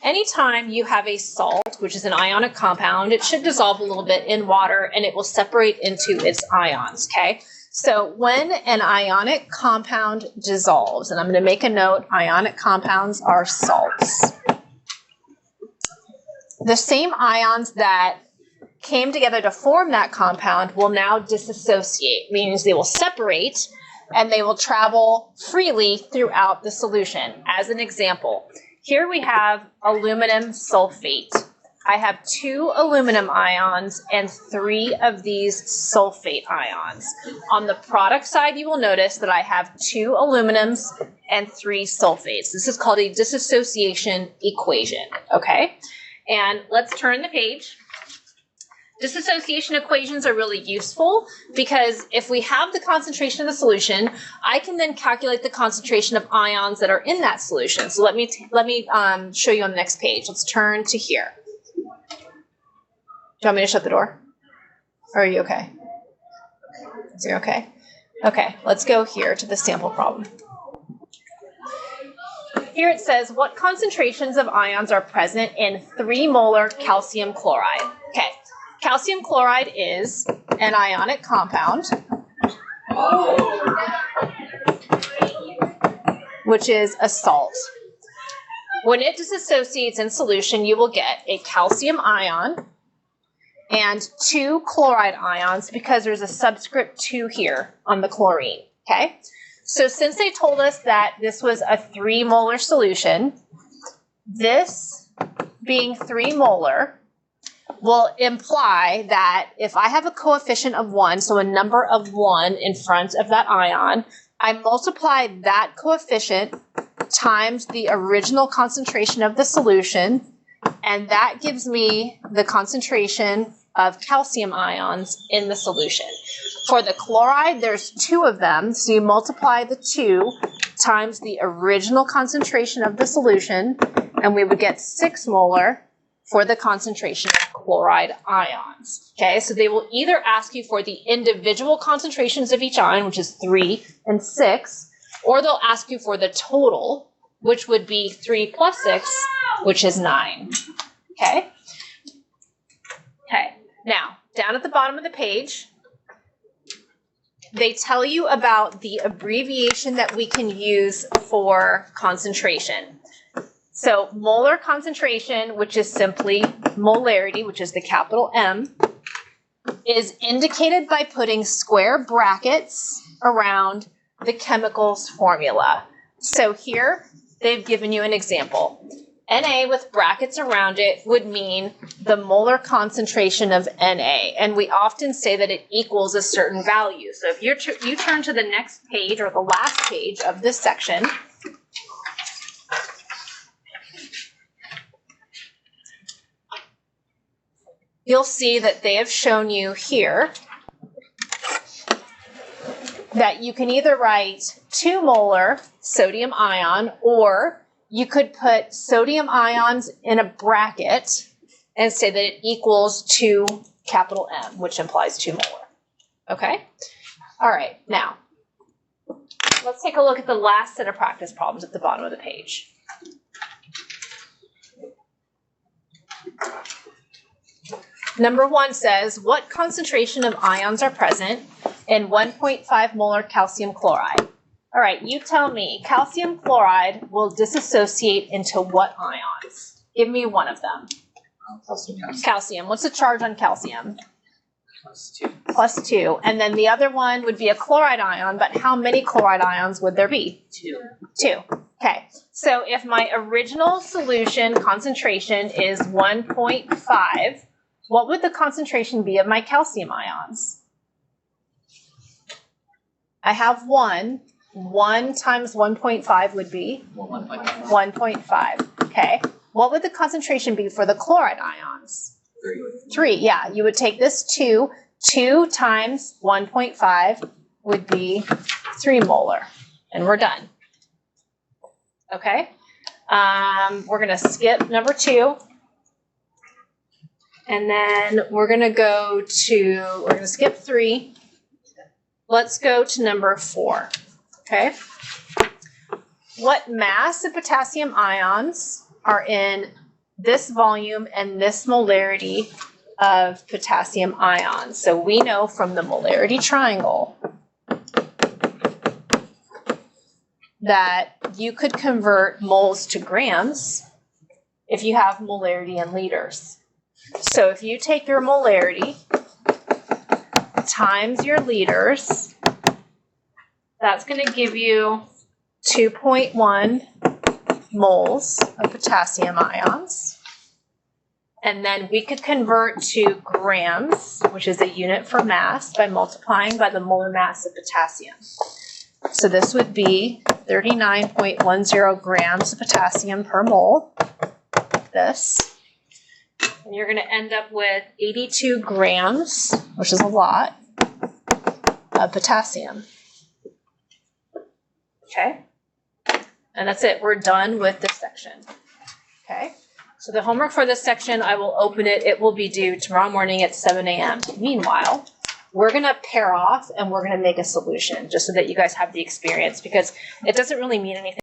anytime you have a salt, which is an ionic compound, it should dissolve a little bit in water and it will separate into its ions, okay? So when an ionic compound dissolves, and I'm going to make a note, ionic compounds are salts. The same ions that came together to form that compound will now disassociate, meaning they will separate and they will travel freely throughout the solution. As an example, here we have aluminum sulfate. I have 2 aluminum ions and 3 of these sulfate ions. On the product side, you will notice that I have 2 aluminums and 3 sulfates. This is called a dissociation equation, okay? And let's turn the page. Dissociation equations are really useful because if we have the concentration of the solution, I can then calculate the concentration of ions that are in that solution. So let me show you on the next page. Let's turn to here. Do you want me to shut the door? Or are you okay? Is you okay? Okay, let's go here to the sample problem. Here it says, what concentrations of ions are present in 3 molar calcium chloride? Okay. Calcium chloride is an ionic compound, which is a salt. When it disassociates in solution, you will get a calcium ion and 2 chloride ions because there's a subscript 2 here on the chlorine, okay? So since they told us that this was a 3 molar solution, this being 3 molar, will imply that if I have a coefficient of 1, so a number of 1 in front of that ion, I multiply that coefficient times the original concentration of the solution, and that gives me the concentration of calcium ions in the solution. For the chloride, there's 2 of them, so you multiply the 2 times the original concentration of the solution, and we would get 6 molar for the concentration of chloride ions. Okay, so they will either ask you for the individual concentrations of each ion, which is 3 and 6, or they'll ask you for the total, which would be 3 plus 6, which is 9. Okay? Okay, now, down at the bottom of the page, they tell you about the abbreviation that we can use for concentration. So molar concentration, which is simply molarity, which is the capital M, is indicated by putting square brackets around the chemical's formula. So here they've given you an example. Na with brackets around it would mean the molar concentration of Na, and we often say that it equals a certain value. So if you turn to the next page or the last page of this section, you'll see that they have shown you here that you can either write 2 molar sodium ion, or you could put sodium ions in a bracket and say that it equals 2 capital M, which implies 2 molar. Okay? All right, now, let's take a look at the last set of practice problems at the bottom of the page. Number 1 says, what concentration of ions are present in 1.5 molar calcium chloride? All right, you tell me, calcium chloride will disassociate into what ions? Give me one of them. Calcium. What's the charge on calcium? +2. +2. And then the other one would be a chloride ion, but how many chloride ions would there be? 2. 2. Okay, so if my original solution concentration is 1.5, what would the concentration be of my calcium ions? I have 1. 1 times 1.5 would be? 1.5. 1.5. Okay. What would the concentration be for the chloride ions? 3. 3. Yeah, you would take this 2. 2 times 1.5 would be 3 molar. And we're done. Okay. We're going to skip number 2. And then we're going to skip 3. Let's go to number 4. Okay. What mass of potassium ions are in this volume and this molarity of potassium ions. So we know from the molarity triangle that you could convert moles to grams if you have molarity in liters. So if you take your molarity times your liters, that's going to give you 2.1 moles of potassium ions. And then we could convert to grams, which is a unit for mass, by multiplying by the molar mass of potassium. So this would be 39.10 grams of potassium per mole, this. And you're going to end up with 82 grams, which is a lot, of potassium. Okay? And that's it. We're done with this section. Okay? So the homework for this section, I will open it. It will be due tomorrow morning at 7 a.m. Meanwhile, we're going to pair off and we're going to make a solution just so that you guys have the experience, because it doesn't really mean anything